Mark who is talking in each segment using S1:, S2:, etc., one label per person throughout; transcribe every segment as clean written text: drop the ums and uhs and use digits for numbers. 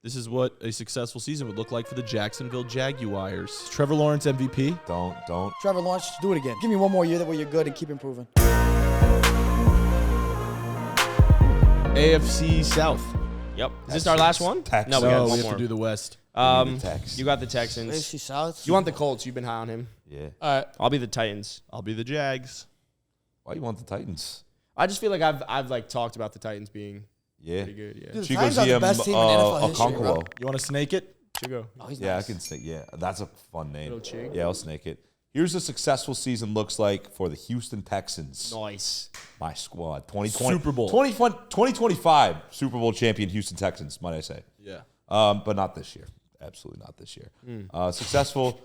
S1: This is what a successful season would look like for the Jacksonville Jaguars. Trevor Lawrence MVP.
S2: Don't.
S3: Trevor Lawrence, just do it again. Give me one more year that where you're good and keep improving.
S1: AFC South.
S4: Yep. Is this our last one?
S2: Texans.
S4: No, we got
S1: No,
S4: one
S1: we have
S4: more.
S1: to do the West.
S4: You got the Texans.
S3: AFC South.
S4: You want the Colts. You've been high on him.
S2: Yeah.
S3: All right.
S4: I'll be the Titans.
S1: I'll be the Jags.
S2: Why you want the Titans?
S4: I just feel like I've like talked about the Titans being
S2: Yeah.
S4: pretty good. Yeah.
S3: Dude, the
S2: Chico
S3: Titans are the
S2: GM,
S3: best team in NFL history, bro.
S2: Okonkwo.
S1: You want to snake it?
S4: Chico.
S3: Oh, he's
S2: Yeah,
S3: nice.
S2: I can snake. Yeah, that's a fun name.
S4: Little Chig.
S2: Yeah, I'll snake it. Here's a successful season looks like for the Houston Texans.
S4: Nice.
S2: My squad. 2020
S1: Super Bowl.
S2: 2025 Super Bowl champion Houston Texans, might I say.
S1: Yeah.
S2: But not this year. Absolutely not this year. Successful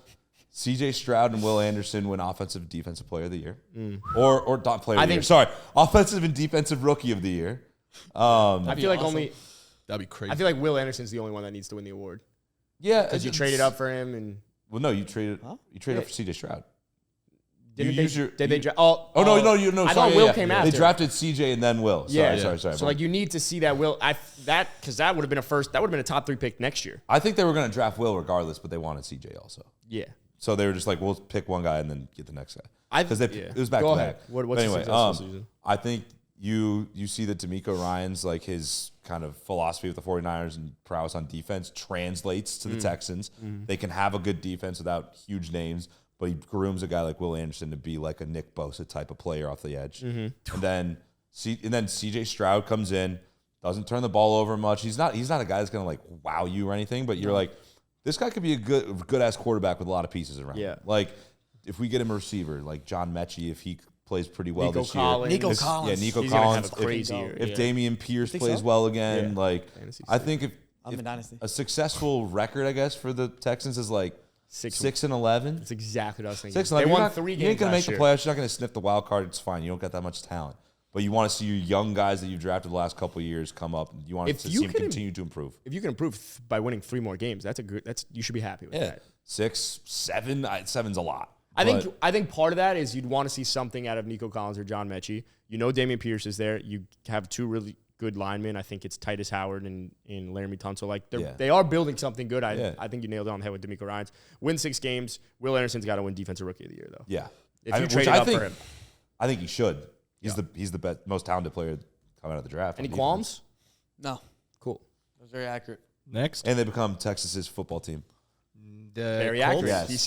S2: CJ Stroud and Will Anderson win offensive and defensive player of the year. Or not player of the year. Sorry. Offensive and defensive rookie of the year.
S4: I feel like
S1: That'd be crazy.
S4: I feel like Will Anderson's the only one that needs to win the award
S2: Yeah.
S4: because you traded up for him and
S2: Well, no, you traded up for CJ Stroud.
S4: did
S2: Sorry,
S4: I
S2: thought Will came after. They drafted CJ and then Will. Sorry.
S4: So like you need to see that Will because that would have been a top 3 pick next year.
S2: I think they were going to draft Will regardless, but they wanted CJ also.
S4: Yeah.
S2: So they were just like, we'll pick one guy and then get the next guy. Because it was back
S4: Go
S2: to
S4: ahead.
S2: back.
S4: What's
S2: But
S4: the
S2: anyway,
S4: successful season?
S2: I think you see that D'Amico Ryan's like his kind of philosophy with the 49ers and prowess on defense translates to the Texans. They can have a good defense without huge names, but he grooms a guy like Will Anderson to be like a Nick Bosa type of player off the edge. And then CJ Stroud comes in, doesn't turn the ball over much. He's not a guy that's going to like wow you or anything, but you're like, this guy could be a good ass quarterback with a lot of pieces around.
S4: Yeah.
S2: Like if we get him a receiver like John Mechie, if he plays pretty well
S4: Nico
S2: this
S4: Collins.
S2: year.
S3: Nico Collins.
S2: Yeah, Nico
S4: He's gonna
S2: Collins.
S4: have a crazy year.
S2: If
S4: Yeah.
S2: Damian Pierce
S3: Think
S2: plays
S3: so?
S2: well again,
S4: Yeah.
S2: like
S4: Fantasy
S2: I
S4: state.
S2: think
S3: I'm
S2: if
S3: in Dynasty.
S2: a successful record, I guess, for the Texans is like 6-11.
S4: That's exactly what I was thinking.
S2: 6-11.
S4: They
S2: You're
S4: won
S2: not-
S4: 3
S2: You
S4: games
S2: ain't gonna make
S4: last
S2: the
S4: year.
S2: playoffs. You're not gonna sniff the wild card. It's fine. You don't got that much talent. But you want to see your young guys that you've drafted the last couple of years come up. You want to see them continue to improve.
S4: If you can improve by winning 3 more games, you should be happy with that.
S2: 6, 7. 7's a lot.
S4: I think part of that is you'd want to see something out of Nico Collins or John Mechie. You know Damian Pierce is there. You have 2 really good linemen. I think it's Titus Howard and Laramie Tunsil. Like they are building something good. I think you nailed it on the head with D'Amico Ryans. Win 6 games. Will Anderson's got to win Defensive Rookie of the Year though.
S2: Yeah.
S4: If you traded up for him.
S2: I think he should. He's the best, most talented player coming out of the draft.
S4: Any qualms?
S3: No.
S4: Cool.
S3: That was very accurate.
S1: Next.
S2: And they become Texas's football team.
S4: Very
S1: Colts?
S4: accurate.
S2: Yes.
S4: He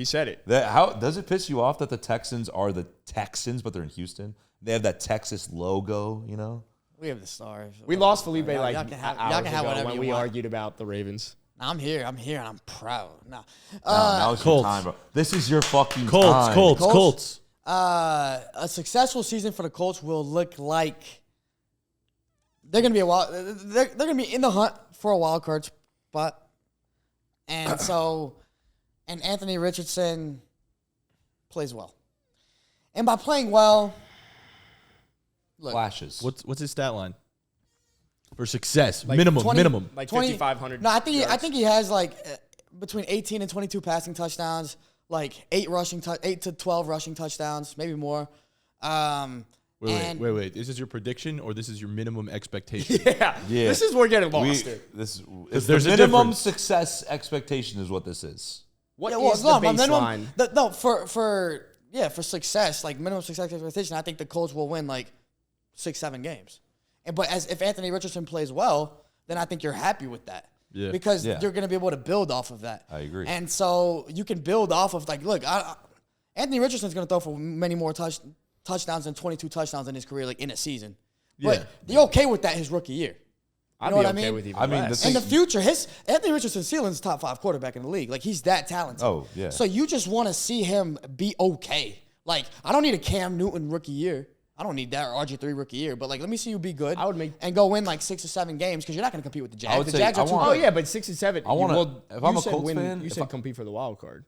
S4: said it.
S2: How does it piss you off that the Texans are the Texans, but they're in Houston? They have that Texas logo, you know?
S3: We have the stars.
S4: We lost Felipe like
S3: y'all can have
S4: hours ago
S3: whatever
S4: when
S3: you
S4: we
S3: want.
S4: argued about the Ravens.
S3: Nah, I'm here, and I'm proud. Nah.
S2: Now it's your
S1: Colts.
S2: time, bro. This is your fucking
S1: Colts.
S2: time.
S1: Colts.
S3: A successful season for the Colts will look like they're gonna be they're gonna be in the hunt for a wild card spot, and and Anthony Richardson plays well, and by playing well, look,
S2: Flashes.
S1: What's his stat line? For success.
S3: Like
S1: minimum.
S3: 20
S1: minimum.
S4: Like
S3: 20
S4: 5,500.
S3: No, I think he has like between 18 and 22 passing touchdowns, like 8 to 12 rushing touchdowns, maybe more.
S1: Wait. Is this your prediction or this is your minimum expectation?
S4: Yeah. This is we're getting lost.
S2: There's
S1: there's
S2: the
S1: a
S2: minimum
S1: difference.
S2: success expectation is what this is.
S4: What
S3: Yeah,
S4: is
S3: well,
S4: the
S3: no,
S4: baseline?
S3: for success, like minimum success expectation, I think the Colts will win like 6-7 games. But if Anthony Richardson plays well, then I think you're happy with that.
S1: Yeah.
S3: Because
S2: Yeah.
S3: you're going to be able to build off of that.
S2: I agree.
S3: And so you can build off of like, look, Anthony Richardson's going to throw for many more touchdowns than 22 touchdowns in his career, like in a season. But you're okay with that his rookie year.
S4: I'd
S3: know
S4: be
S3: what I
S4: okay
S3: mean?
S4: with even
S2: I mean,
S4: less.
S2: the
S3: In
S2: thing-
S3: the future, Anthony Richardson's ceiling's top 5 quarterback in the league. Like he's that talented.
S2: Oh, yeah.
S3: So you just want to see him be okay. Like I don't need a Cam Newton rookie year. I don't need that or RG3 rookie year. But like, let me see you be good. And go win like 6 or 7 games because you're not going to compete with the Jags.
S2: I would
S3: The
S2: say
S3: Jags are
S2: I
S3: too
S2: want-
S3: good.
S4: Oh yeah, but 6 and 7.
S2: I wanna- if I'm a
S4: said
S2: Colts fan,
S4: you
S2: if
S4: said compete for the wild card.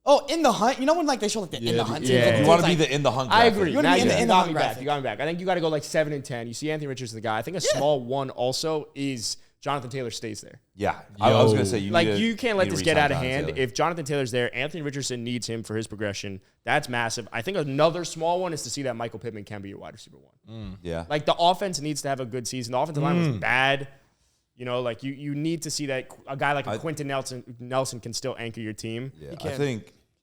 S3: Oh, in the hunt. You know when like they show like the in the hunt teams?
S4: yeah.
S3: Like,
S4: You
S2: You want to
S3: like,
S2: be the in the hunt.
S4: I
S2: graphic.
S4: agree.
S3: You wanna
S4: Now
S3: be in the
S4: you
S3: end
S4: got
S3: of
S4: me
S3: the
S4: back.
S3: graphic.
S4: You got me back. I think you got to go like 7 and 10. You see Anthony Richardson the guy. I think a small one also is Jonathan Taylor stays there.
S2: Yeah, I was gonna say
S4: You can't let this get out of hand.
S2: Taylor.
S4: If Jonathan Taylor's there, Anthony Richardson needs him for his progression. That's massive. I think another small one is to see that Michael Pittman can be your wide receiver 1.
S2: Yeah,
S4: Like the offense needs to have a good season. The offensive line was bad. You know, like you need to see that a guy like a Quentin Nelson can still anchor your team.
S2: Yeah,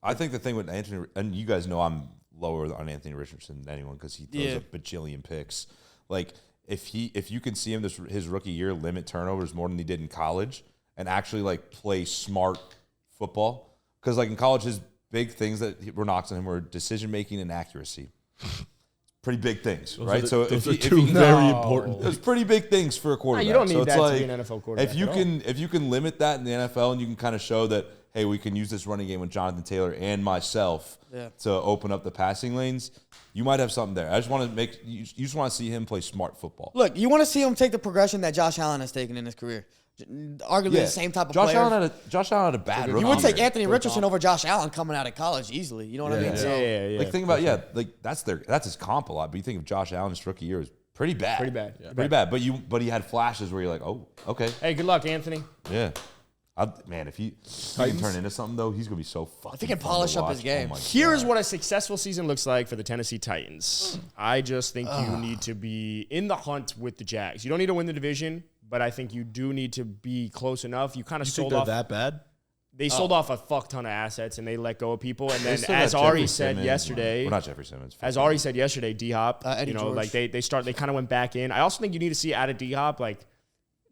S2: I think the thing with Anthony, and you guys know I'm lower on Anthony Richardson than anyone because he throws a bajillion picks. Like if you can see him his rookie year limit turnovers more than he did in college and actually like play smart football, because like in college his big things that were knocks on him were decision making and accuracy. Pretty big things, right?
S1: Those are two very important.
S2: Those pretty big things for a quarterback.
S4: You don't need that
S2: like,
S4: to be an NFL quarterback.
S2: If you can limit that in the NFL and you can kind of show that, hey, we can use this running game with Jonathan Taylor and myself to open up the passing lanes, you might have something there. I just want to you just want to see him play smart football.
S3: Look, you want to see him take the progression that Josh Allen has taken in his career. Arguably the same type of player.
S2: Josh Allen had a bad rookie.
S3: You would take Anthony Richardson over Josh Allen coming out of college easily. You know what I mean?
S4: Yeah.
S2: Like think about like that's his comp a lot. But you think of Josh Allen's rookie year was pretty bad. Pretty bad. But he had flashes where you're like, oh, okay.
S4: Hey, good luck, Anthony.
S2: Yeah. Man, if he can turn into something though, he's gonna be so fucking.
S3: If he can polish up his game.
S2: Oh
S4: Here's what a successful season looks like for the Tennessee Titans. I just think you need to be in the hunt with the Jags. You don't need to win the division, but I think you do need to be close enough. You kind of sold off
S1: that bad.
S4: They sold off a fuck ton of assets and they let go of people. And then, as Ari said yesterday,
S2: well, not Jeffrey Simmons.
S4: As Ari said yesterday, D-Hop,
S3: George.
S4: like they kind of went back in. I also think you need to see out of D-Hop, like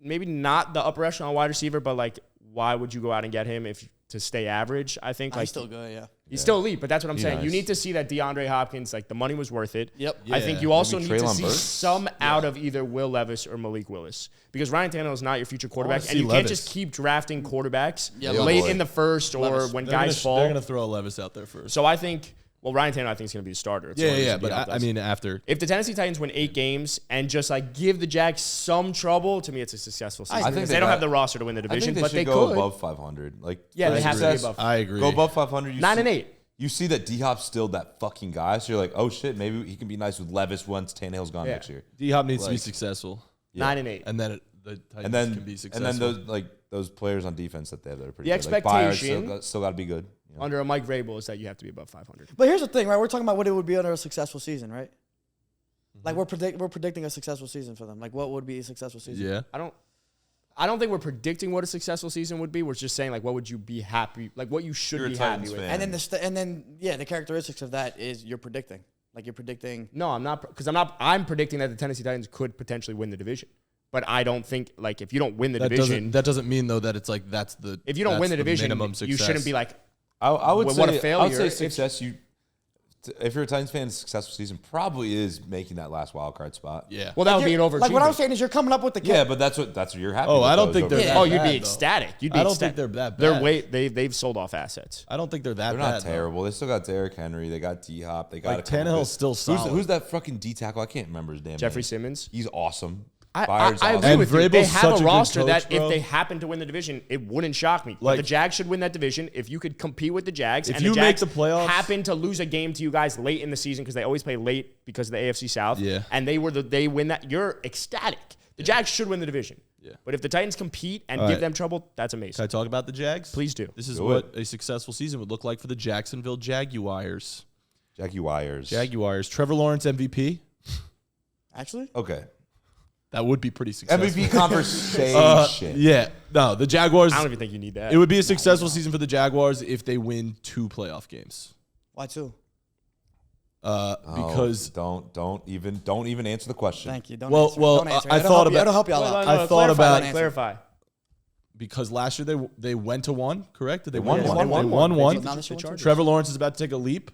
S4: maybe not the upper echelon wide receiver, but like why would you go out and get him to stay average? I think
S3: He's still good, yeah.
S4: He's still elite, but that's what I'm saying.
S2: Nice.
S4: You need to see that DeAndre Hopkins, like the money was worth it.
S3: Yep.
S4: I think you also need to
S2: Treylon
S4: see
S2: Burks?
S4: some out of either Will Levis or Malik Willis because Ryan Tannehill is not your future quarterback, and
S1: see
S4: you can't
S1: Levis.
S4: just keep drafting quarterbacks
S3: Yeah,
S4: late
S2: boy.
S4: in the first or when guys fall.
S1: They're gonna throw Levis out there first.
S4: So I think, Ryan Tannehill I think is going to be a starter. It's
S1: Yeah. But
S4: D-Hop
S1: I mean, after
S4: if the Tennessee Titans win 8 games and just like give the Jags some trouble, to me it's a successful season.
S2: I think
S4: Because
S2: they
S4: they don't
S2: got-
S4: have the roster to win the
S2: I
S4: division,
S2: think they
S4: but
S2: should
S4: they
S2: go
S4: could.
S2: above 500. Like
S4: Yeah,
S2: for
S4: they have to be
S2: success,
S4: above.
S1: I agree.
S2: Go above 500.
S4: 9 and 8.
S2: You see that D-Hop's still that fucking guy, so you're like, oh shit, maybe he can be nice with Levis once Tannehill's gone next year.
S1: D-Hop needs to be
S2: Like-
S1: successful,
S4: 9 and 8.
S1: and then the Titans
S2: And then
S1: can be successful.
S2: those players on defense that they have that are pretty
S4: The
S2: good. Like Byard
S4: expectation-
S2: still got to be good. You know?
S4: Under a Mike Vrabel is that you have to be above 500.
S3: But here's the thing, right? We're talking about what it would be under a successful season, right? Like we're predicting a successful season for them. Like what would be a successful season?
S1: yeah.
S4: I don't think we're predicting what a successful season would be. We're just saying like what would you be happy, like what you should
S2: You're a
S4: be happy
S2: Titans
S4: with.
S2: fan.
S3: And then the characteristics of that is you're predicting. Like you're predicting.
S4: No, I'm not, because I'm predicting that the Tennessee Titans could potentially win the division. But I don't think like if you don't win the division,
S1: That doesn't mean though that it's like that's the.
S4: if you don't win the division,
S1: minimum success.
S4: you shouldn't be like,
S2: I would
S4: Well,
S2: say
S4: what a failure.
S2: I would say
S4: If-
S2: success. If you're a Titans fan, a successful season probably is making that last wild card spot.
S1: Yeah.
S4: well, that would be an
S3: Like
S4: overachievement.
S3: what I'm saying is you're coming up with the
S2: Yeah, but that's what you're happy.
S1: Oh,
S2: with
S1: I don't
S2: those
S1: think
S2: over
S1: they're
S2: there.
S1: that
S4: Oh, you'd
S1: bad,
S4: be
S1: though.
S4: ecstatic. You'd be
S1: I don't
S4: ecstatic.
S1: think they're that bad.
S4: They've sold off assets.
S1: I don't think they're that
S2: They're
S1: bad.
S2: not terrible. They still got Derrick Henry. They got D-Hop. They got
S1: Like Tannehill's still solid.
S2: Who's that fucking D tackle? I can't remember his damn
S4: Jeffrey
S2: name.
S4: Simmons.
S2: He's awesome.
S4: I
S2: Byard's
S4: agree
S2: awesome.
S1: And
S4: with you. They
S1: Vrabel's
S4: have
S1: such
S4: a
S1: a good
S4: roster
S1: coach,
S4: that
S1: bro.
S4: if they happen to win the division, it wouldn't shock me. But
S1: Like-
S4: the Jags should win that division. If you could compete with the Jags,
S1: If
S4: and
S1: you
S4: the
S1: make
S4: Jags
S1: the playoffs-
S4: happen to lose a game to you guys late in the season because they always play late because of the AFC South,
S1: Yeah.
S4: and they win that, you're ecstatic. The Jags should win the division.
S1: Yeah.
S4: But if the Titans compete and
S1: All
S4: give
S1: right.
S4: them trouble, that's
S1: Can
S4: amazing.
S1: I talk about the Jags?
S4: Please do.
S1: This is
S2: Do
S1: what a successful season would look like for the Jacksonville Jaguars.
S2: Jaguars.
S1: Trevor Lawrence MVP.
S3: Actually?
S2: Okay.
S1: That would be pretty successful.
S2: MVP conversation.
S1: Yeah. No, the Jaguars.
S4: I don't even think you need that.
S1: It would be a successful season for the Jaguars if they win 2 playoff games.
S3: Why two?
S1: Because
S2: don't even answer the question.
S3: Thank you. Don't
S1: Well,
S3: answer.
S1: well,
S3: Don't answer.
S1: I
S3: It'll
S1: thought
S3: help you.
S1: about-
S3: It'll help you a lot.
S1: I thought about-
S4: clarify.
S1: because last year they went to 1, correct? Did they
S2: won
S1: win
S2: one.
S1: one?
S2: They
S1: They
S2: won
S1: won
S3: one.
S1: one.
S3: They beat the Chargers.
S1: Trevor Lawrence is about to take a leap.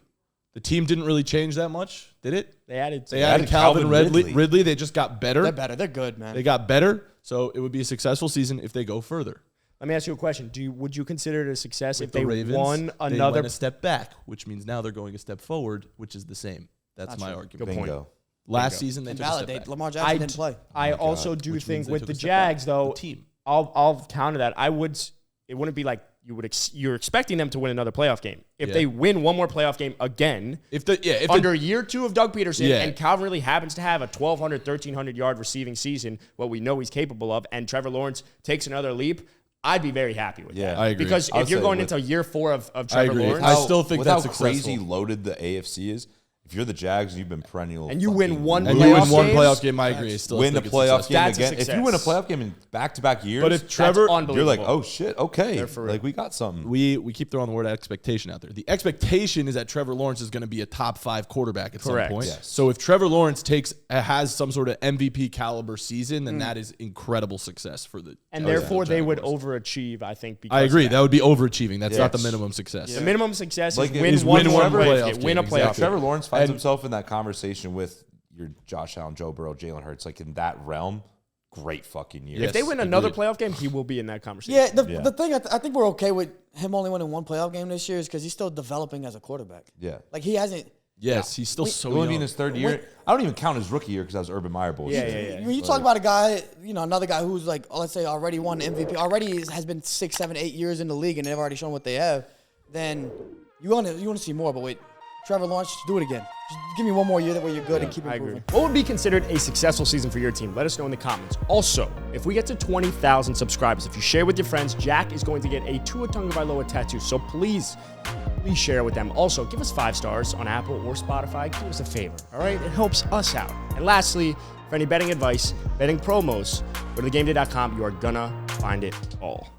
S1: The team didn't really change that much, did it?
S4: They added.
S1: They added Calvin
S2: Ridley.
S1: Ridley. They just got better.
S3: They're better. They're good, man.
S1: They got better. So it would be a successful season if they go further.
S4: Let me ask you a question. Would you consider it a success if
S1: The
S4: they
S1: Ravens,
S4: won
S1: they
S4: another?
S1: went a step back, which means now they're going a step forward, which is the same. That's
S3: Not
S1: my
S3: true.
S1: argument.
S4: Good point.
S2: Bingo.
S1: Last season they took a step
S3: Invalidate.
S1: back.
S3: Lamar Jackson didn't play.
S4: I also do
S1: Which
S4: think
S1: means they
S4: with
S1: took
S4: the
S1: a step back.
S4: Jags though,
S1: The team.
S4: I'll counter that. It wouldn't be like you're expecting them to win another playoff game. If
S1: Yeah.
S4: they win one more playoff game again,
S1: If
S4: under year 2 of Doug Peterson,
S1: Yeah.
S4: and Calvin really happens to have a 1,200, 1,300 yard receiving season, what we know he's capable of, and Trevor Lawrence takes another leap, I'd be very happy with
S2: Yeah.
S4: that.
S1: I agree.
S4: Because
S2: I would
S4: if you're
S2: say
S4: going
S2: with-
S4: into year 4 of Trevor
S1: agree.
S4: Lawrence,
S1: I still think
S2: with
S1: that's
S2: how crazy
S1: successful.
S2: loaded the AFC is. if you're the Jags and you've been perennial,
S4: And you win one
S1: And you win
S4: playoff
S1: one
S4: games,
S1: playoff game, I agree. Still
S2: win the
S1: think it's
S2: playoff
S1: successful.
S2: game
S4: That's a
S2: again. If you win a
S4: success.
S2: playoff game in back-to-back years,
S1: But if Trevor,
S2: you're like,
S4: unbelievable.
S2: oh shit, okay,
S4: They're for real.
S2: like we got something.
S1: we keep throwing the word expectation out there. The expectation is that Trevor Lawrence is going to be a top 5 quarterback at
S4: Correct.
S1: some point.
S2: Yes.
S1: So if Trevor Lawrence has some sort of MVP caliber season, then that is incredible success for the
S4: and
S1: Jacksonville
S4: therefore they would
S1: Jaguars.
S4: overachieve, I think. Because
S1: I agree.
S4: of
S1: That would be overachieving. That's not the
S2: Yes.
S1: minimum success.
S4: The minimum success
S2: Like,
S4: is win
S2: is
S4: one
S1: win one playoff
S4: game. Win a
S1: game,
S4: playoff
S1: exactly.
S2: If Trevor
S4: game.
S2: Lawrence finds
S1: And-
S2: himself in that conversation with your Josh Allen, Joe Burrow, Jalen Hurts, like in that realm, great fucking year.
S4: If they win another
S1: agreed.
S4: playoff game, he will be in that conversation.
S3: Yeah,
S2: Yeah.
S3: the thing I think we're okay with him only winning one playoff game this year is because he's still developing as a quarterback.
S2: Yeah.
S3: Like he hasn't.
S1: Yes, he's still so
S2: He'll only be in
S1: young.
S2: his third year. I don't even count his rookie year because that was Urban Meyer bullshit.
S4: Yeah.
S3: When you talk about a guy, another guy who's like, let's say, already won MVP, has been 6, 7, 8 years in the league, and they've already shown what they have, then you want to see more. But wait, Trevor Lawrence, just do it again. Just give me one more year that way you're good and keep
S4: I
S3: improving.
S4: agree. What would be considered a successful season for your team? Let us know in the comments. Also, if we get to 20,000 subscribers, if you share with your friends, Jack is going to get a Tua Tagovailoa tattoo. So please share with them. Also, give us 5 stars on Apple or Spotify. Do us a favor, all right? It helps us out. And lastly, for any betting advice, betting promos, go to thegameday.com. You are gonna find it all.